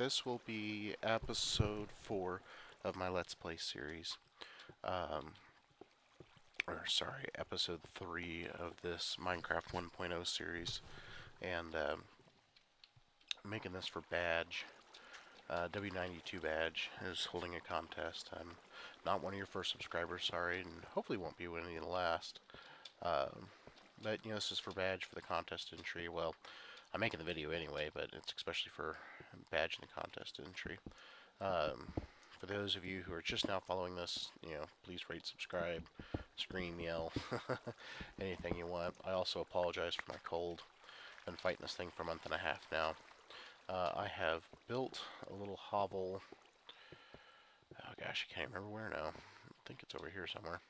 this will be episode 4 of my Let's Play series. Um, episode 3 of this Minecraft 1.0 series. And I'm making this for Badge. W92Baj is holding a contest. I'm not one of your first subscribers, sorry, and hopefully won't be one of the last. But, this is for Badge for the contest entry. Well, I'm making the video anyway, but it's especially for Badge in the contest entry. For those of you who are just now following this, please rate, subscribe, scream, yell, anything you want. I also apologize for my cold. Been fighting this thing for a month and a half now. I have built a little hovel. Oh gosh, I can't remember where now. I think it's over here somewhere.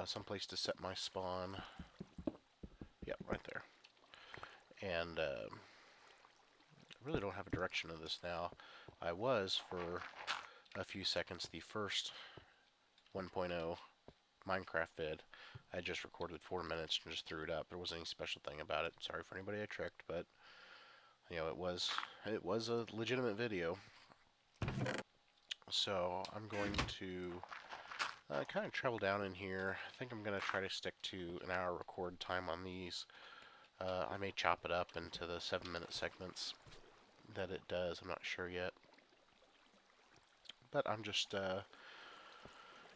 Someplace to set my spawn. Yep, right there. And I really don't have a direction of this now. I was, for a few seconds, the first 1.0 Minecraft vid. I just recorded 4 minutes and just threw it up. There wasn't any special thing about it. Sorry for anybody I tricked, but it was a legitimate video. So I'm going to kind of travel down in here. I think I'm going to try to stick to an hour record time on these. I may chop it up into the 7-minute segments that it does. I'm not sure yet. But I'm just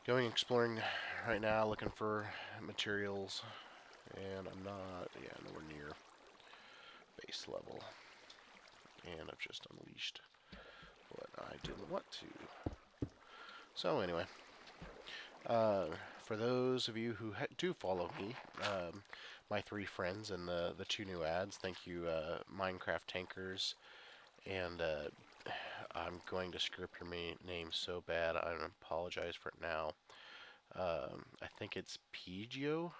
going exploring right now, looking for materials. And I'm not, nowhere near base level. And I've just unleashed what I didn't want to. So anyway, for those of you who do follow me, my 3 friends and the 2 new ads, thank you, Minecraft Tankers, and I'm going to screw up your name so bad, I apologize for it now. I think it's Pigio.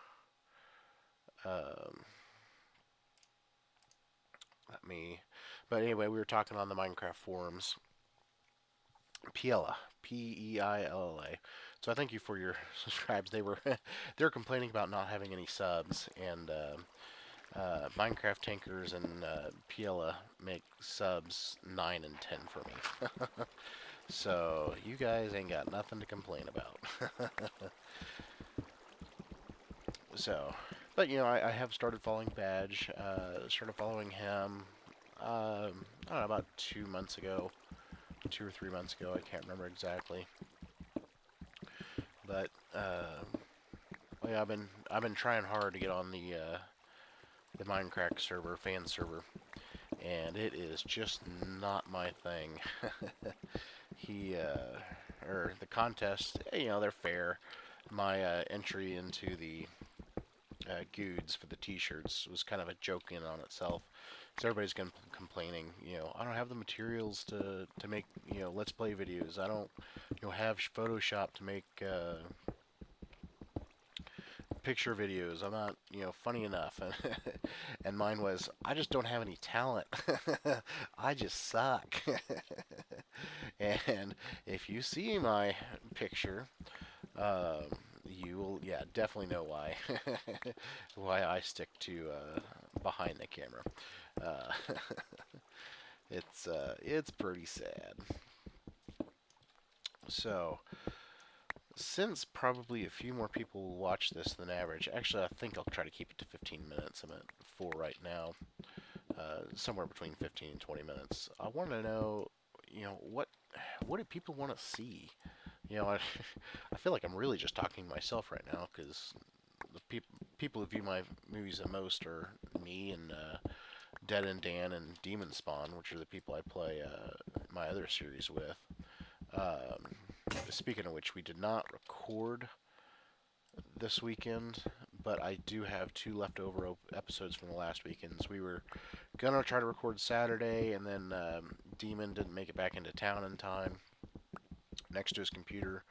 But anyway, we were talking on the Minecraft forums. Piella, P-E-I-L-L-A. So I thank you for your subscribes. They're complaining about not having any subs, and Minecraft Tankers and Piella make subs 9 and 10 for me. So you guys ain't got nothing to complain about. But I have started following Badge. Started following him. I don't know, about 2 months ago. 2 or 3 months ago, I can't remember exactly. But I've been trying hard to get on the Minecraft server, fan server, and it is just not my thing. The contest, they're fair. My entry into the goods for the t-shirts was kind of a joke in on itself. So everybody's complaining, I don't have the materials to make, Let's Play videos. I don't, have Photoshop to make picture videos. I'm not, funny enough. And mine was, I just don't have any talent. I just suck. And if you see my picture, you will, definitely know why. Why I stick to behind the camera. It's pretty sad. So, since probably a few more people will watch this than average, actually I think I'll try to keep it to 15 minutes. I'm at 4 right now. Somewhere between 15 and 20 minutes. I want to know, what do people want to see? I feel like I'm really just talking to myself right now, because the people who view my movies the most are me and Dead and Dan and Demon Spawn, which are the people I play my other series with. Speaking of which, we did not record this weekend, but I do have 2 leftover episodes from the last weekends. We were gonna try to record Saturday, and then Demon didn't make it back into town in time, next to his computer,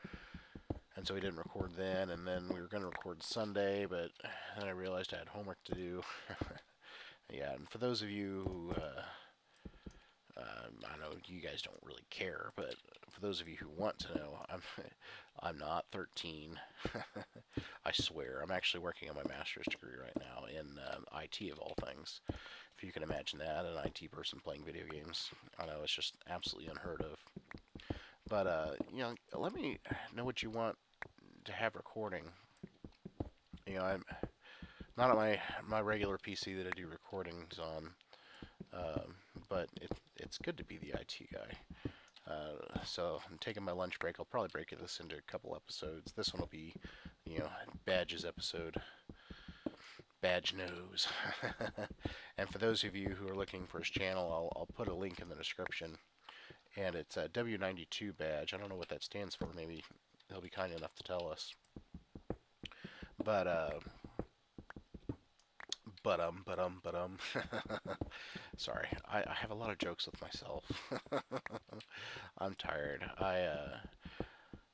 and so he didn't record then. And then we were gonna record Sunday, but then I realized I had homework to do. Yeah, and for those of you who I know you guys don't really care, but for those of you who want to know, I'm not 13. I swear. I'm actually working on my master's degree right now in IT of all things. If you can imagine that, an IT person playing video games. I know it's just absolutely unheard of. But let me know what you want to have recording. I'm not on my regular PC that I do recordings on, but it's good to be the IT guy. So I'm taking my lunch break. I'll probably break this into a couple episodes. This one will be, Baj's episode. Baj knows. And for those of you who are looking for his channel, I'll put a link in the description. And it's W92Baj. I don't know what that stands for. Maybe he'll be kind enough to tell us. But sorry, I have a lot of jokes with myself. I'm tired. I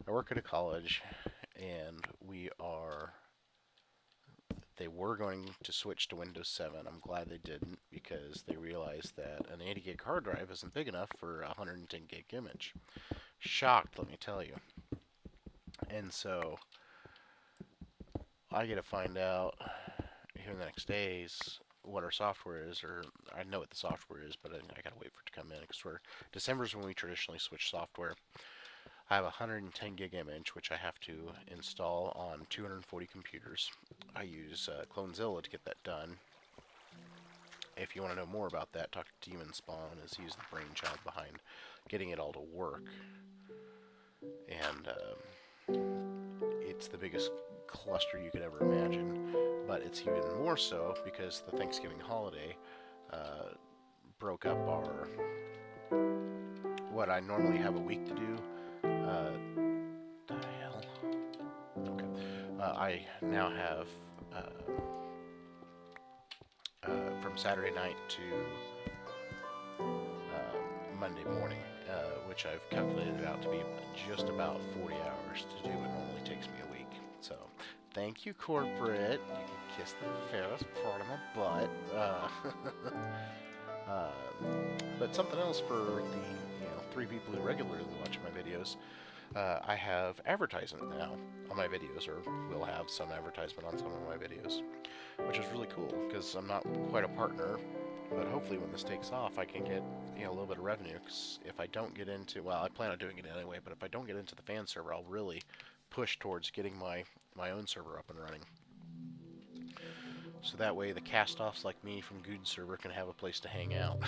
work at a college, and they were going to switch to Windows 7. I'm glad they didn't, because they realized that an 80 gig hard drive isn't big enough for a 110 gig image. Shocked, let me tell you. And so I get to find out here in the next days what our software is, or I know what the software is, but I gotta wait for it to come in, because December's when we traditionally switch software. I have a 110 gig image, which I have to install on 240 computers. I use Clonezilla to get that done. If you want to know more about that, talk to Demon Spawn, as he's the brainchild behind getting it all to work. And it's the biggest cluster you could ever imagine, but it's even more so because the Thanksgiving holiday broke up what I normally have a week to do. The hell? Okay. I now have from Saturday night to Monday morning, which I've calculated out to be just about 40 hours to do. It normally takes me a week. So, thank you, corporate. You can kiss the fairest part of my butt. But something else for the 3 people who regularly watch my videos. I have advertisement now on my videos, or will have some advertisement on some of my videos, which is really cool, because I'm not quite a partner, but hopefully when this takes off I can get a little bit of revenue, because if I don't get into, well, I plan on doing it anyway, but if I don't get into the fan server, I'll really push towards getting my own server up and running. So that way the cast-offs like me from Good server can have a place to hang out.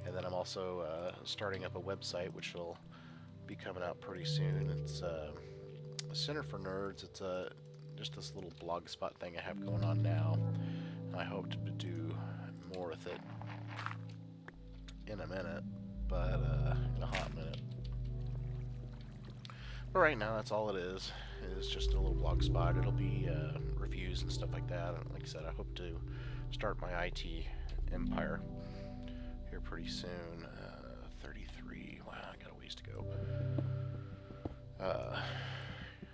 And then I'm also starting up a website, which will be coming out pretty soon. It's a Center for Nerds. It's just this little blog spot thing I have going on now. I hope to do more with it in a minute, but in a hot minute. But right now, that's all it is. It's just a little blog spot. It'll be reviews and stuff like that. Like I said, I hope to start my IT empire here pretty soon. 33. Wow, I got a ways to go.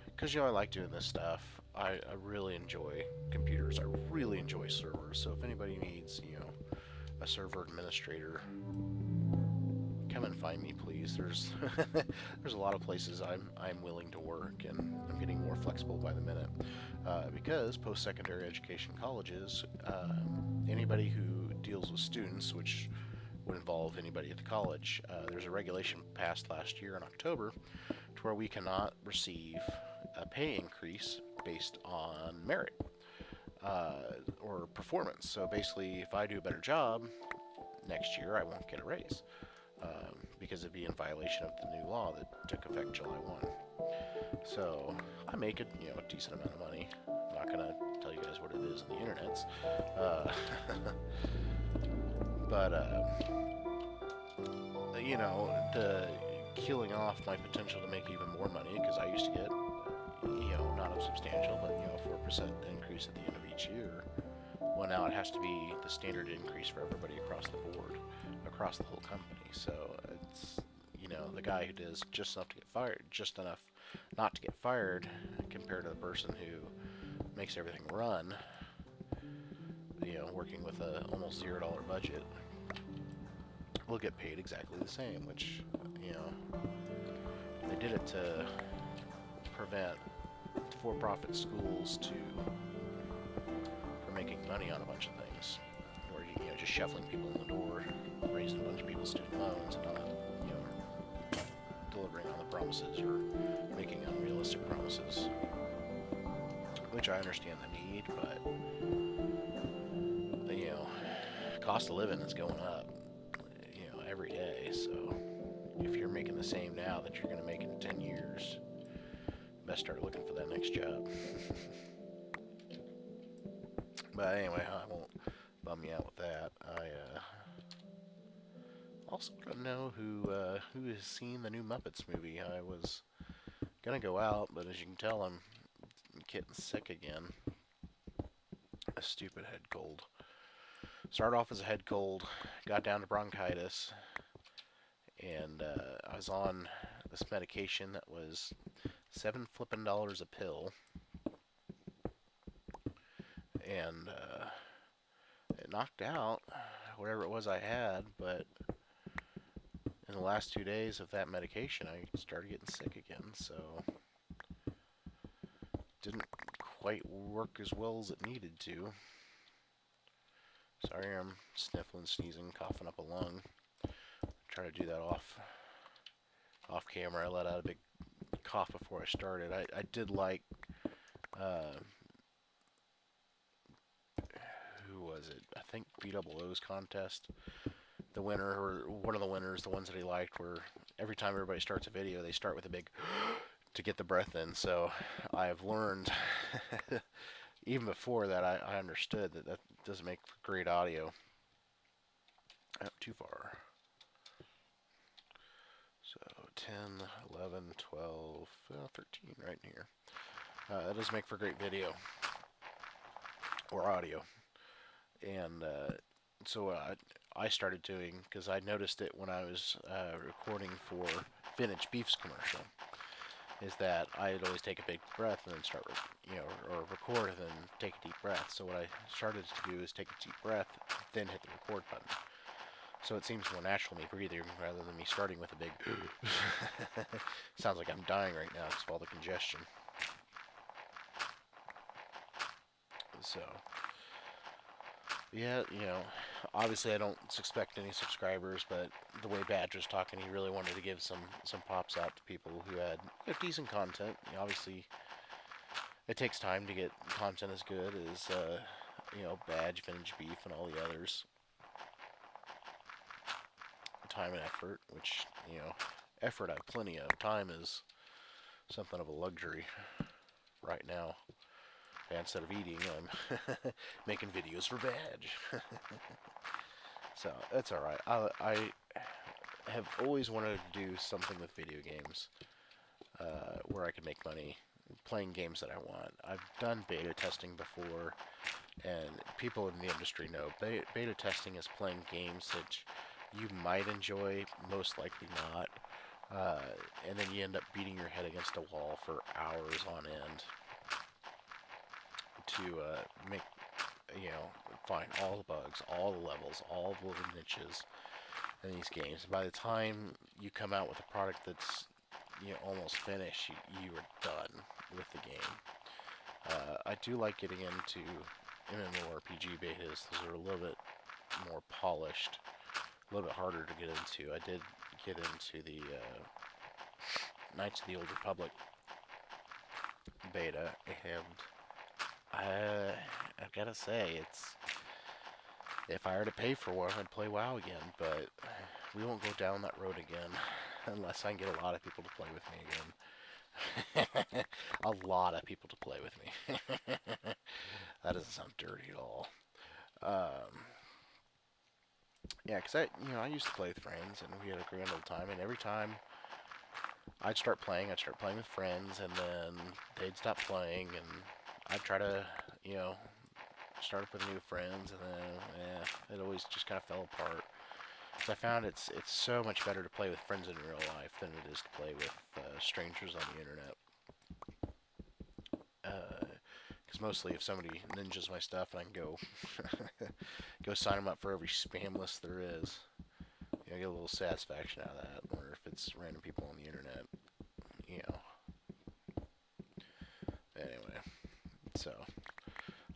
Because I like doing this stuff. I really enjoy computers. I really enjoy servers. So if anybody needs, a server administrator, come and find me, please. There's a lot of places I'm willing to work, and I'm getting more flexible by the minute. Because post-secondary education colleges, anybody who deals with students, which would involve anybody at the college, there's a regulation passed last year in October to where we cannot receive a pay increase based on merit or performance. So basically, if I do a better job next year, I won't get a raise because it'd be in violation of the new law that took effect July 1. So I make a decent amount of money. I'm not gonna tell you guys what it is on the internets, but the killing off my potential to make even more money, because I used to get not a substantial, but 4% increase at the end of each year. Well, now it has to be the standard increase for everybody across the board, across the whole company. So it's the guy who does just enough to get fired, just enough not to get fired, compared to the person who makes everything run, working with a almost $0 budget. will get paid exactly the same, which, you know, they did it to prevent for-profit schools from making money on a bunch of things, or, you know, just shuffling people in the door, raising a bunch of people's student loans, and not, you know, delivering on the promises or making unrealistic promises, which I understand the need, but, you know, cost of living is going up, you know, every day, so if you're making the same now that you're going to make in 10 years, best start looking for that next job. But anyway, I won't bum you out with that. I also want to know who has seen the new Muppets movie. I was gonna go out, but as you can tell, I'm getting sick again. A stupid head cold. Started off as a head cold, got down to bronchitis, and I was on this medication that was $7 flippin' a pill, and it knocked out whatever it was I had, but in the last 2 days of that medication, I started getting sick again, so didn't quite work as well as it needed to. Sorry, I'm sniffling, sneezing, coughing up a lung. Try to do that off camera. I let out a big cough before I started. I did like, who was it? I think V1.0.0's contest. The winner, or one of the winners, the ones that he liked, were every time everybody starts a video, they start with a big to get the breath in. So I've learned, even before that, I understood that doesn't make great audio. Too far. So 10, 11, 12, 13 right here. That does make for great video or audio. And so I started doing, because I noticed it when I was recording for Vintage Beef's commercial, is that I'd always take a big breath and then start, you know, or record and then take a deep breath. So what I started to do is take a deep breath, then hit the record button. So it seems more natural to me breathing rather than me starting with a big sounds like I'm dying right now because of all the congestion. So yeah, you know, obviously I don't expect any subscribers, but the way Badge was talking, he really wanted to give some pops out to people who had, you know, decent content. You know, obviously, it takes time to get content as good as, you know, Badge, Vintage Beef, and all the others. Time and effort, which, you know, effort I have plenty of. Time is something of a luxury right now. And instead of eating, I'm making videos for Badge. So that's alright. I have always wanted to do something with video games where I can make money playing games that I want. I've done beta testing before, and people in the industry know beta testing is playing games that you might enjoy, most likely not, and then you end up beating your head against a wall for hours on end to make, you know, find all the bugs, all the levels, all the little niches in these games. By the time you come out with a product that's, you know, almost finished, you are done with the game. I do like getting into MMORPG betas. Those are a little bit more polished, a little bit harder to get into. I did get into the Knights of the Old Republic beta, and I've got to say, if I were to pay for one, I'd play WoW again, but we won't go down that road again unless I can get a lot of people to play with me again. A lot of people to play with me. That doesn't sound dirty at all. Yeah, because I used to play with friends, and we had a grand old time, and every time I'd start playing with friends, and then they'd stop playing, and I'd try to, you know, start up with new friends, and then, it always just kind of fell apart. So I found it's so much better to play with friends in real life than it is to play with strangers on the internet. Because mostly if somebody ninjas my stuff, and I can go sign them up for every spam list there is, I get a little satisfaction out of that, or if it's random people on the internet, you know. Anyway, so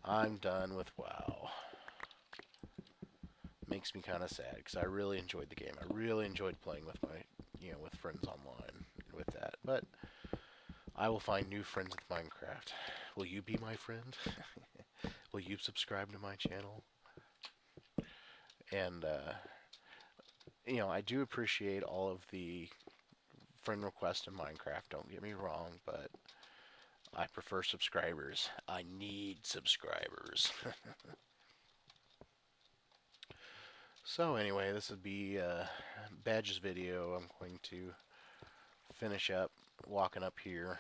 I'm done with WoW. Makes me kind of sad because I really enjoyed the game. I really enjoyed playing with my, with friends online with that. But I will find new friends with Minecraft. Will you be my friend? Will you subscribe to my channel? And I do appreciate all of the friend requests in Minecraft. Don't get me wrong, but I prefer subscribers. I need subscribers. So anyway, this would be Baj's video. I'm going to finish up walking up here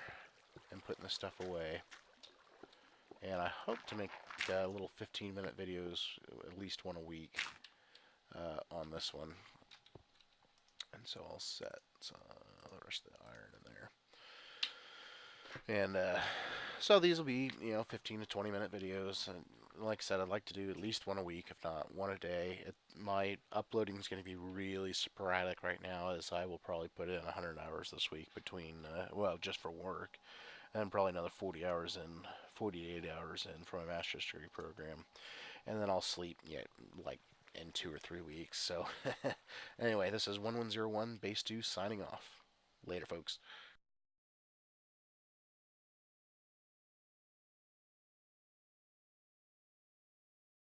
and putting the stuff away. And I hope to make little 15-minute videos, at least one a week, on this one. And so I'll set the rest of the iron in there. And so these will be, 15 to 20-minute videos. And like I said, I'd like to do at least one a week, if not one a day. My uploading is going to be really sporadic right now, as I will probably put in 100 hours this week between, just for work, and probably another 48 hours in for my master's degree program. And then I'll sleep, like in 2 or 3 weeks. So anyway, this is 1101base2 signing off. Later, folks.